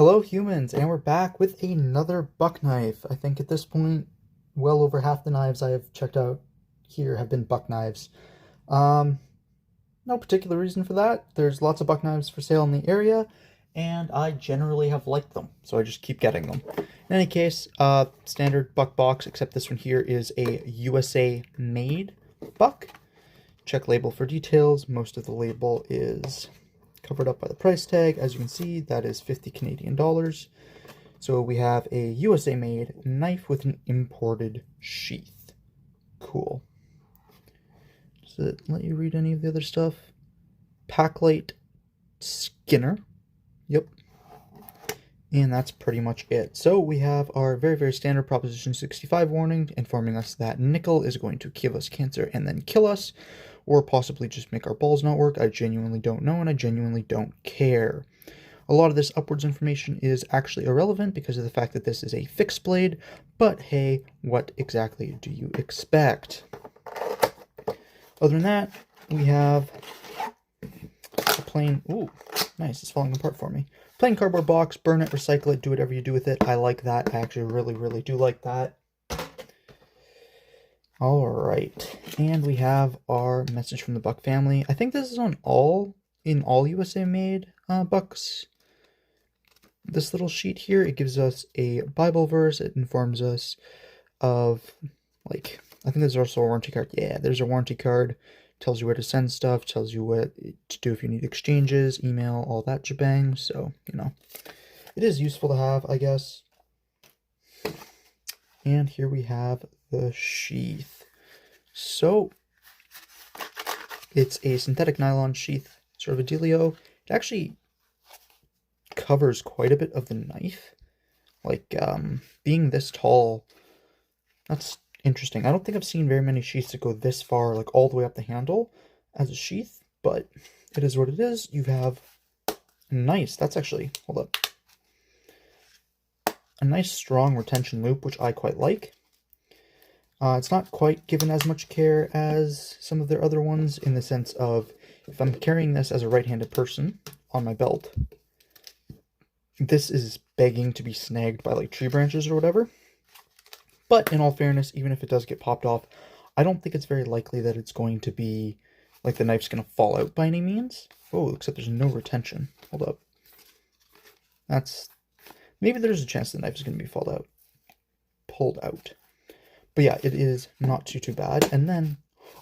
Hello humans, and we're back with another buck knife. I think at this point, well over half the knives I have checked out here have been buck knives. Um, no particular reason for that. There's lots of buck knives for sale in the area, and I generally have liked them, so I just keep getting them. In any case, standard buck box, except this one here is a USA made buck. Check label for details. Most of the label is covered up by the price tag. As you can see, that is 50 Canadian dollars. So we have a USA made knife with an imported sheath. Cool. Does it let you read any of the other stuff? Paclite Skinner. Yep. And that's pretty much it. So we have our very, very standard Proposition 65 warning informing us that nickel is going to give us cancer and then kill us, or possibly just make our balls not work. I genuinely don't know, and I genuinely don't care. A lot of this upwards information is actually irrelevant because of the fact that this is a fixed blade, but hey, what exactly do you expect? Other than that, we have a plain, ooh, nice, it's falling apart for me. Plain cardboard box, burn it, recycle it, do whatever you do with it. I like that. I actually really, really do like that. All right, and we have our message from the Buck family. I think this is on all USA made bucks. This little sheet here, it gives us a Bible verse. It informs us of, like, I think there's also a warranty card. Yeah, there's a warranty card. Tells you where to send stuff, tells you what to do if you need exchanges, email, all that shebang. So, you know, it is useful to have, I guess. And here we have the sheath. So, it's a synthetic nylon sheath, sort of a dealio. It actually covers quite a bit of the knife. Like, being this tall, that's interesting. I don't think I've seen very many sheaths that go this far, like all the way up the handle as a sheath, but it is what it is. You have nice, that's actually, hold up, a nice strong retention loop, which I quite like. It's not quite given as much care as some of their other ones in the sense of if I'm carrying this as a right-handed person on my belt, this is begging to be snagged by like tree branches or whatever. But in all fairness, even if it does get popped off, I don't think it's very likely that it's going to be, like, the knife's going to fall out by any means. Oh, except there's no retention. Hold up. Maybe there's a chance the knife is going to be pulled out. But yeah, it is not too bad. And then,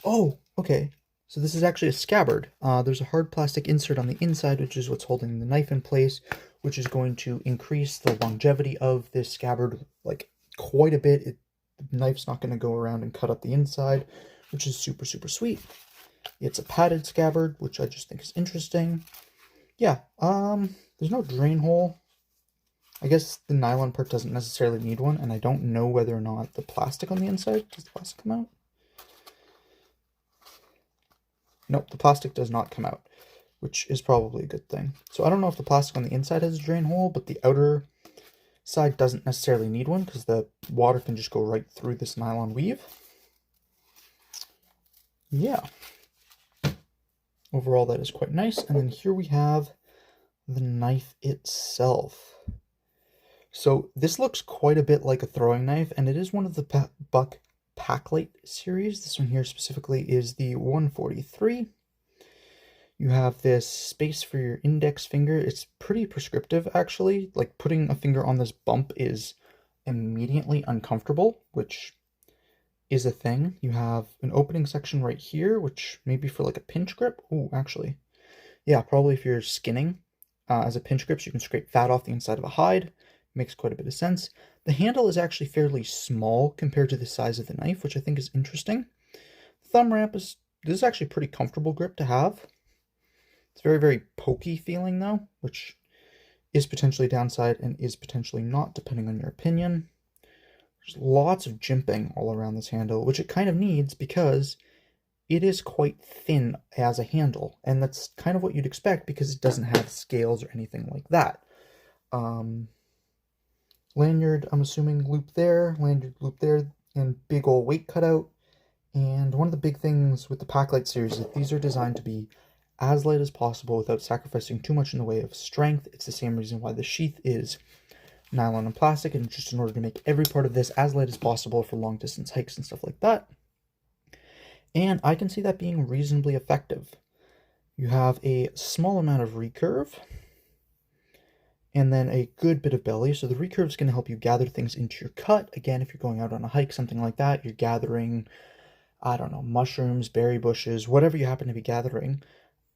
oh, okay. So this is actually a scabbard. There's a hard plastic insert on the inside, which is what's holding the knife in place, which is going to increase the longevity of this scabbard, like, quite a bit. The knife's not going to go around and cut up the inside, which is super, super sweet. It's a padded scabbard, which I just think is interesting. Yeah, there's no drain hole. I guess the nylon part doesn't necessarily need one, and I don't know whether or not the plastic on the inside, does the plastic come out? Nope, the plastic does not come out, which is probably a good thing. So I don't know if the plastic on the inside has a drain hole, but the outer side doesn't necessarily need one because the water can just go right through this nylon weave. Yeah. Overall, that is quite nice. And then here we have the knife itself. So this looks quite a bit like a throwing knife, and it is one of the Buck Paclite series. This one here specifically is the 143. You have this space for your index finger. It's pretty prescriptive, actually. Like, putting a finger on this bump is immediately uncomfortable, which is a thing. You have an opening section right here, which may be for like a pinch grip. Oh, actually, yeah, probably if you're skinning as a pinch grip, so you can scrape fat off the inside of a hide. Makes quite a bit of sense. The handle is actually fairly small compared to the size of the knife, which I think is interesting. Thumb ramp this is actually a pretty comfortable grip to have. It's very, very pokey feeling though, which is potentially a downside and is potentially not, depending on your opinion. There's lots of jimping all around this handle, which it kind of needs because it is quite thin as a handle, and that's kind of what you'd expect because it doesn't have scales or anything like that. Lanyard, I'm assuming loop there, lanyard loop there, and big old weight cutout. And one of the big things with the Paclite series is that these are designed to be as light as possible without sacrificing too much in the way of strength. It's the same reason why the sheath is nylon and plastic, and just in order to make every part of this as light as possible for long distance hikes and stuff like that. And I can see that being reasonably effective. You have a small amount of recurve, and then a good bit of belly. So the recurve is going to help you gather things into your cut. Again, if you're going out on a hike, something like that, you're gathering, I don't know, mushrooms, berry bushes, whatever you happen to be gathering.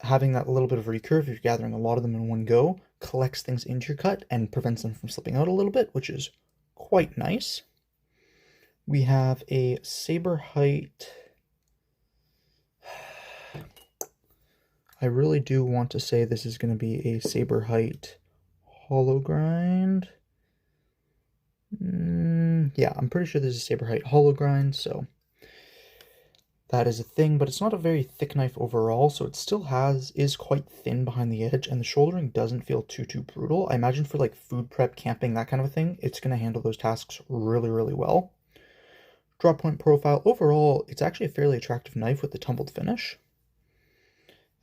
Having that little bit of recurve, if you're gathering a lot of them in one go, collects things into your cut and prevents them from slipping out a little bit, which is quite nice. We have a saber height. I really do want to say this is going to be a saber height hollow grind. Yeah, I'm pretty sure this is saber height hollow grind, so that is a thing, but it's not a very thick knife overall, so it still is quite thin behind the edge, and the shouldering doesn't feel too brutal. I imagine for like food prep, camping, that kind of a thing, it's going to handle those tasks really, really well. Drop point profile, overall, it's actually a fairly attractive knife with the tumbled finish.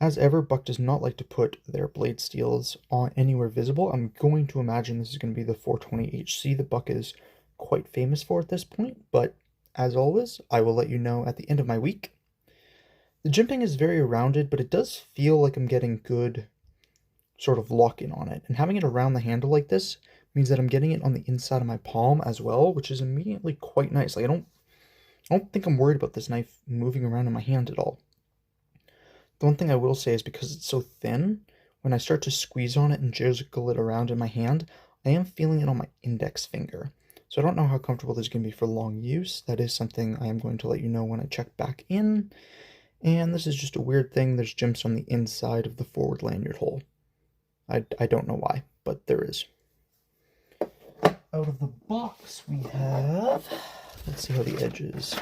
As ever, Buck does not like to put their blade steels on anywhere visible. I'm going to imagine this is going to be the 420HC that Buck is quite famous for at this point, but as always, I will let you know at the end of my week. The jimping is very rounded, but it does feel like I'm getting good sort of lock-in on it. And having it around the handle like this means that I'm getting it on the inside of my palm as well, which is immediately quite nice. Like, I don't think I'm worried about this knife moving around in my hand at all. The one thing I will say is because it's so thin, when I start to squeeze on it and jiggle it around in my hand, I am feeling it on my index finger. So I don't know how comfortable this is going to be for long use. That is something I am going to let you know when I check back in. And this is just a weird thing. There's jimps on the inside of the forward lanyard hole. I don't know why, but there is. Out of the box we have... Let's see how the edge is.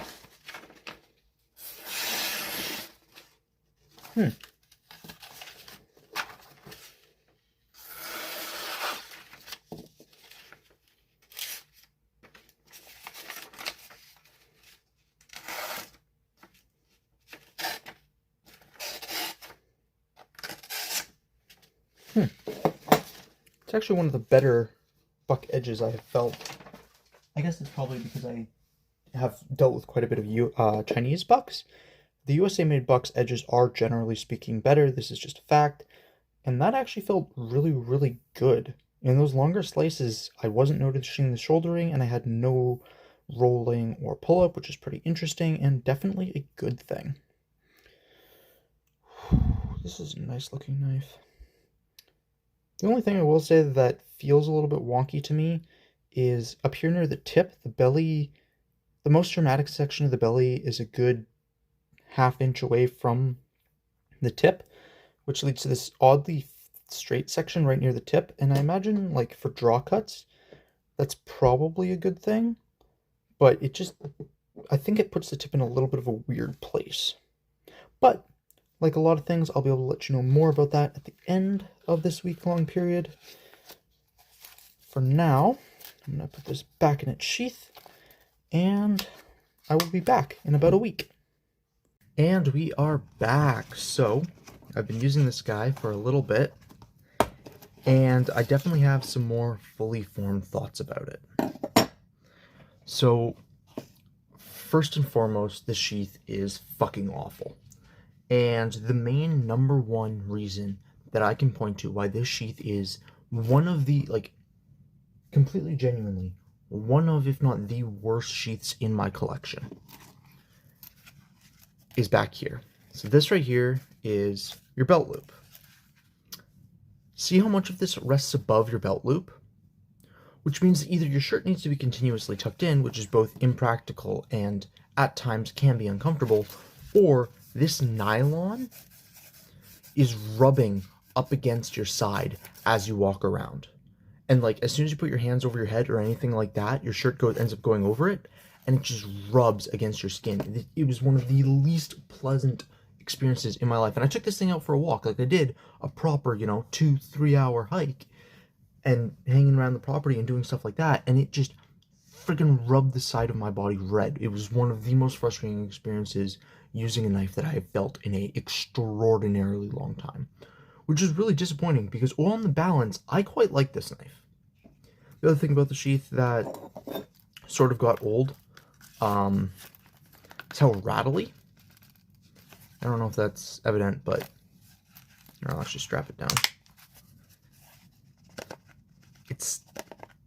It's actually one of the better Buck edges I have felt. I guess it's probably because I have dealt with quite a bit of Chinese Bucks. The USA-made Bucks edges are, generally speaking, better. This is just a fact. And that actually felt really, really good. In those longer slices, I wasn't noticing the shouldering, and I had no rolling or pull-up, which is pretty interesting, and definitely a good thing. This is a nice-looking knife. The only thing I will say that feels a little bit wonky to me is up here near the tip, the belly, the most dramatic section of the belly is a good half-inch away from the tip, which leads to this oddly straight section right near the tip, and I imagine, like, for draw cuts, that's probably a good thing, but I think it puts the tip in a little bit of a weird place. But like a lot of things, I'll be able to let you know more about that at the end of this week-long period. For now, I'm going to put this back in its sheath, and I will be back in about a week. And we are back. So, I've been using this guy for a little bit, and I definitely have some more fully formed thoughts about it. So, first and foremost, the sheath is fucking awful. And the main number one reason that I can point to why this sheath is one of the, like, completely genuinely, one of, if not the worst sheaths in my collection, is back here. So this right here is your belt loop. See how much of this rests above your belt loop? Which means that either your shirt needs to be continuously tucked in, which is both impractical and at times can be uncomfortable, or this nylon is rubbing up against your side as you walk around. And like, as soon as you put your hands over your head or anything like that, your shirt ends up going over it, and it just rubs against your skin. It was one of the least pleasant experiences in my life. And I took this thing out for a walk, like I did a proper, 2-3 hour hike, and hanging around the property and doing stuff like that, and it just freaking rubbed the side of my body red. It was one of the most frustrating experiences using a knife that I have felt in a extraordinarily long time, which is really disappointing because on the balance, I quite like this knife. The other thing about the sheath that sort of got old is how rattly. I don't know if that's evident, but I'll actually strap it down.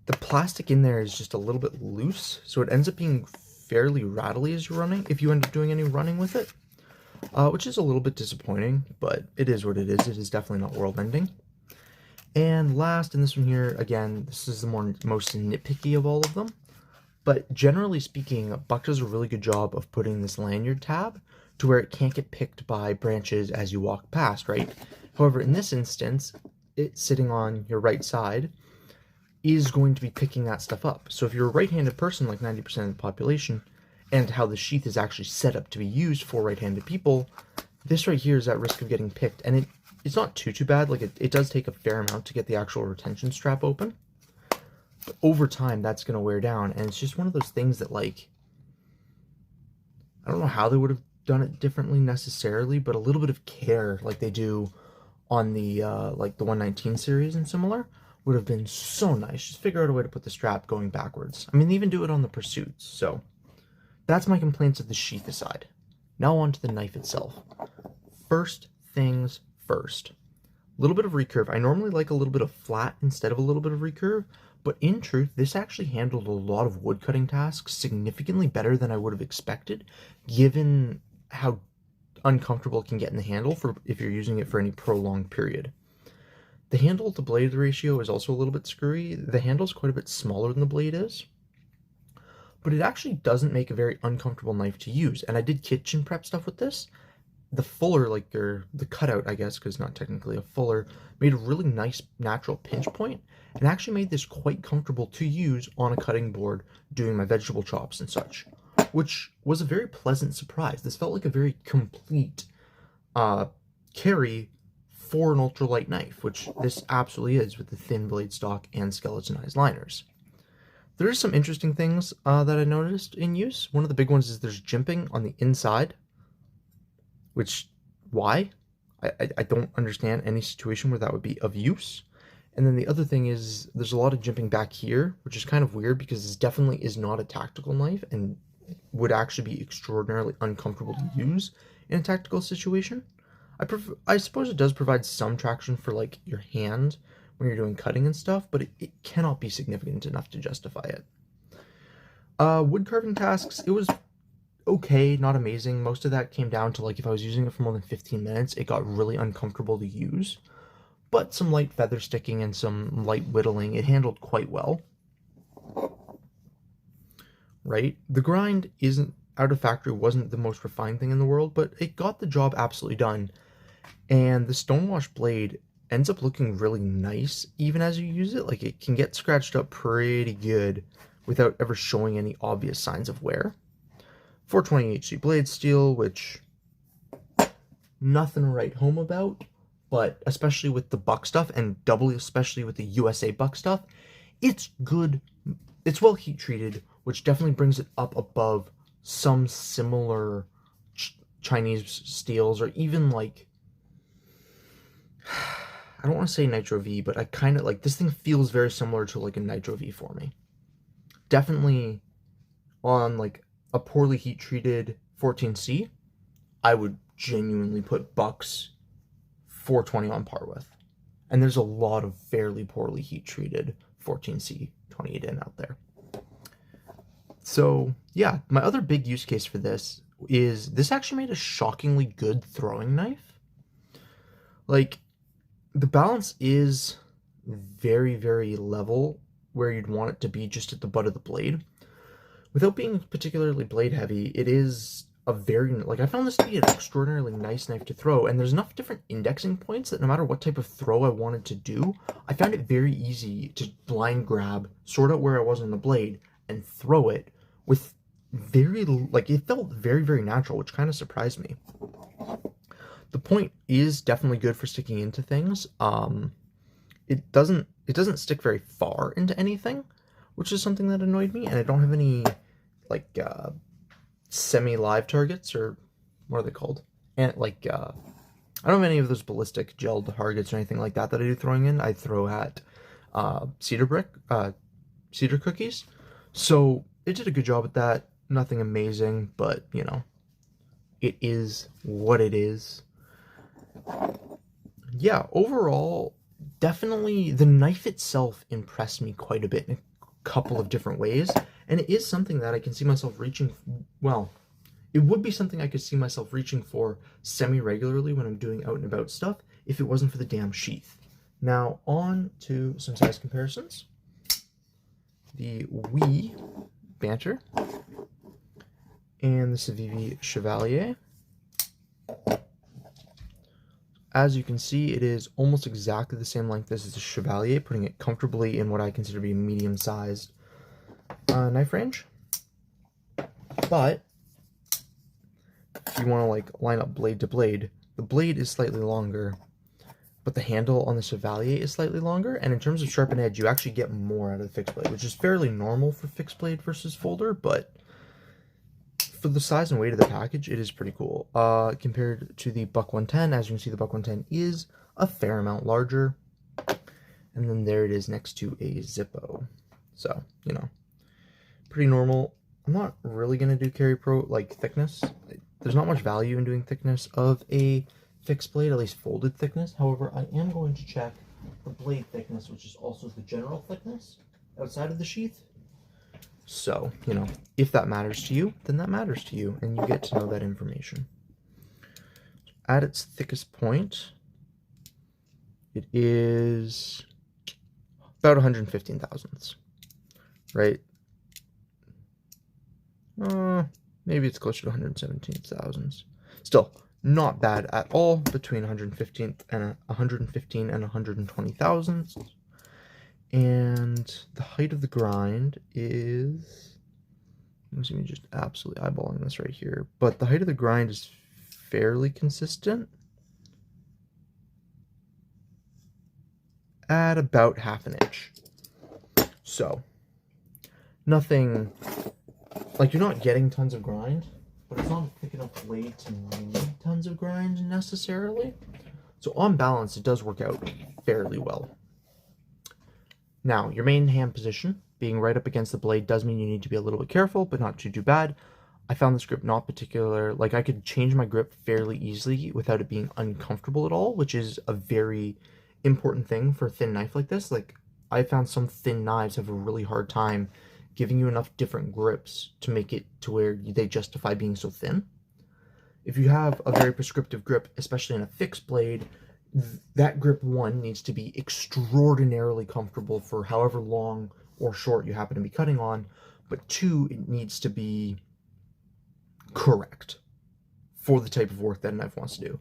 The plastic in there is just a little bit loose, so it ends up being fairly rattly as you're running, if you end up doing any running with it, which is a little bit disappointing, but it is what it is. It is definitely not world-ending. And last, in this one here, again, this is the most nitpicky of all of them, but generally speaking, Buck does a really good job of putting this lanyard tab to where it can't get picked by branches as you walk past, right? However, in this instance, it sitting on your right side is going to be picking that stuff up. So if you're a right-handed person, like 90% of the population, and how the sheath is actually set up to be used for right-handed people, this right here is at risk of getting picked. And it's not too bad. Like it does take a fair amount to get the actual retention strap open. But over time, that's going to wear down. And it's just one of those things that, like, I don't know how they would have done it differently necessarily, but a little bit of care, like they do on the like the 119 series and similar, would have been so nice. Just figure out a way to put the strap going backwards. I mean, they even do it on the Pursuits. So that's my complaints of the sheath aside. Now on to the knife itself. First things first. A little bit of recurve. I normally like a little bit of flat instead of a little bit of recurve, but in truth, this actually handled a lot of woodcutting tasks significantly better than I would have expected, given how uncomfortable it can get in the handle for if you're using it for any prolonged period. The handle to blade ratio is also a little bit screwy. The handle's quite a bit smaller than the blade is, but it actually doesn't make a very uncomfortable knife to use. And I did kitchen prep stuff with this. The fuller, like the cutout, I guess, because not technically a fuller, made a really nice natural pinch point and actually made this quite comfortable to use on a cutting board doing my vegetable chops and such, which was a very pleasant surprise. This felt like a very complete carry for an ultralight knife, which this absolutely is with the thin blade stock and skeletonized liners. There are some interesting things that I noticed in use. One of the big ones is there's jimping on the inside, which, why? I don't understand any situation where that would be of use. And then the other thing is there's a lot of jimping back here, which is kind of weird because this definitely is not a tactical knife and would actually be extraordinarily uncomfortable to use in a tactical situation. I suppose it does provide some traction for like your hand when you're doing cutting and stuff, but it cannot be significant enough to justify it. Wood carving tasks, it was okay, not amazing. Most of that came down to like if I was using it for more than 15 minutes, it got really uncomfortable to use. But some light feather sticking and some light whittling, it handled quite well. Right? The grind isn't out of factory, wasn't the most refined thing in the world, but it got the job absolutely done. And the stonewash blade ends up looking really nice even as you use it. Like it can get scratched up pretty good without ever showing any obvious signs of wear. 420 HC blade steel, which nothing to write home about, but especially with the Buck stuff and doubly especially with the USA Buck stuff, it's good. It's well heat treated, which definitely brings it up above some similar Chinese steels, or even like, I don't want to say Nitro V, but I kind of like, this thing feels very similar to like a Nitro V for me. Definitely on like a poorly heat treated 14C, I would genuinely put Buck's 420 on par with. And there's a lot of fairly poorly heat treated 14C 28N out there. So yeah, my other big use case for this is this actually made a shockingly good throwing knife. Like, the balance is very, very level where you'd want it to be just at the butt of the blade. Without being particularly blade heavy, it is a very, like, I found this to be an extraordinarily nice knife to throw, and there's enough different indexing points that no matter what type of throw I wanted to do, I found it very easy to blind grab, sort out where I was on the blade, and throw it with very, like, it felt very, very natural, which kind of surprised me. The point is definitely good for sticking into things. It doesn't stick very far into anything, which is something that annoyed me, and I don't have any, like, semi-live targets, or what are they called? And like, I don't have any of those ballistic gel targets or anything like that I do throwing in. I throw at cedar cookies. So it did a good job at that. Nothing amazing, but you know, it is what it is. Yeah, overall, definitely the knife itself impressed me quite a bit in a couple of different ways, and it is something that I can see myself reaching. Well, it would be something I could see myself reaching for semi-regularly when I'm doing out and about stuff if it wasn't for the damn sheath. Now, on to some size comparisons. The Wee Banter and the Civivi Chevalier. As you can see, it is almost exactly the same length as the Chevalier, putting it comfortably in what I consider to be a medium-sized knife range. But if you want to like line up blade to blade, the blade is slightly longer, but the handle on the Chevalier is slightly longer. And in terms of sharpen edge, you actually get more out of the fixed blade, which is fairly normal for fixed blade versus folder, but for the size and weight of the package, it is pretty cool. Compared to the Buck 110, as you can see, the Buck 110 is a fair amount larger. And then there it is next to a Zippo. So, you know, pretty normal. I'm not really going to do Carry Pro, like, thickness. There's not much value in doing thickness of a fixed blade, at least folded thickness. However, I am going to check the blade thickness, which is also the general thickness outside of the sheath. So, you know, if that matters to you, then that matters to you, and you get to know that information. At its thickest point, it is about 115 thousandths, right? Maybe it's closer to 117 thousandths. Still, not bad at all, between 115 and 120 thousandths. And the height of the grind is, I'm assuming just absolutely eyeballing this right here, but the height of the grind is fairly consistent at about half an inch. So, nothing, like you're not getting tons of grind, but it's not a thick enough blade to need tons of grind necessarily. So on balance, it does work out fairly well. Now, your main hand position, being right up against the blade, does mean you need to be a little bit careful, but not too bad. I found this grip not particular, like I could change my grip fairly easily without it being uncomfortable at all, which is a very important thing for a thin knife like this. Like, I found some thin knives have a really hard time giving you enough different grips to make it to where they justify being so thin. If you have a very prescriptive grip, especially in a fixed blade, that grip, one, needs to be extraordinarily comfortable for however long or short you happen to be cutting on, but two, it needs to be correct for the type of work that a knife wants to do.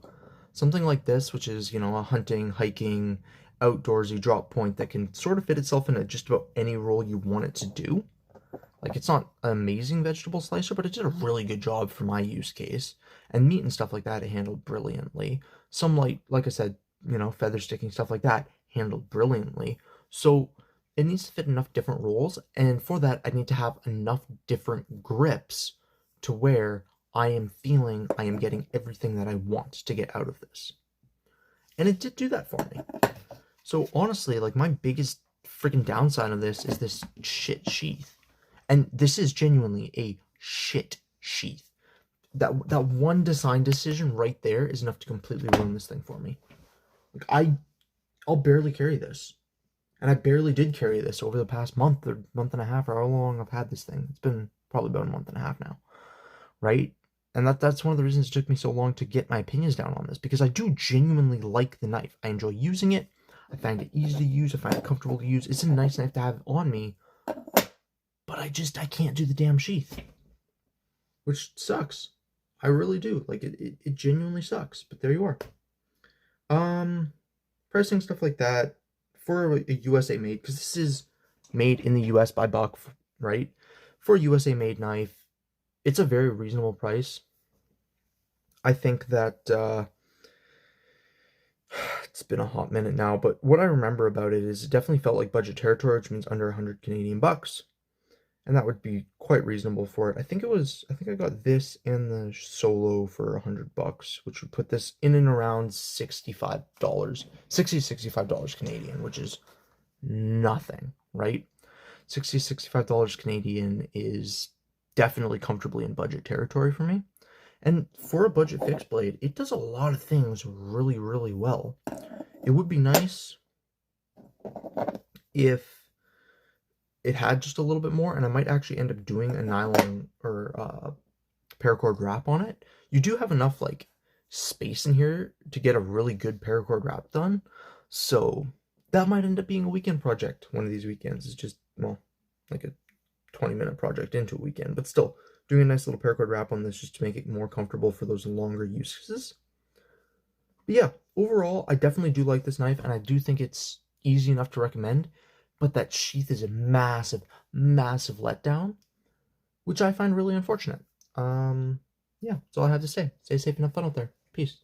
Something like this, which is, you know, a hunting, hiking, outdoorsy drop point that can sort of fit itself into just about any role you want it to do. Like, it's not an amazing vegetable slicer, but it did a really good job for my use case. And meat and stuff like that, it handled brilliantly. Some like I said, you know, feather sticking, stuff like that, handled brilliantly. So it needs to fit enough different roles, and for that, I need to have enough different grips to where I am feeling I am getting everything that I want to get out of this. And it did do that for me. So honestly, like, my biggest freaking downside of this is this shit sheath. And this is genuinely a shit sheath. That one design decision right there is enough to completely ruin this thing for me. Like, I'll barely carry this. And I barely did carry this over the past month or month and a half, or how long I've had this thing. It's been probably about a month and a half now. Right? And that's one of the reasons it took me so long to get my opinions down on this, because I do genuinely like the knife. I enjoy using it. I find it easy to use. I find it comfortable to use. It's a nice knife to have on me. But I can't do the damn sheath. Which sucks. I really do. Like, it genuinely sucks. But there you are. Pricing, stuff like that, for a USA made, because this is made in the US by Buck, right? For a USA made knife, it's a very reasonable price. I think that it's been a hot minute now, but what I remember about it is it definitely felt like budget territory, which means under 100 Canadian bucks. and that would be quite reasonable for it. I think I got this and the Solo for $100, which would put this in and around $65, 65 dollars Canadian, which is nothing, right? 65 dollars Canadian is definitely comfortably in budget territory for me. And for a budget fixed blade, it does a lot of things really, really well. It would be nice if it had just a little bit more, and I might actually end up doing a nylon or paracord wrap on it. You do have enough like space in here to get a really good paracord wrap done, so that might end up being a weekend project. One of these weekends is just, well, like a 20-minute project into a weekend, but still doing a nice little paracord wrap on this just to make it more comfortable for those longer uses. But yeah, overall, I definitely do like this knife, and I do think it's easy enough to recommend, but that sheath is a massive, massive letdown, which I find really unfortunate. Yeah, that's all I have to say. Stay safe and have fun out there. Peace.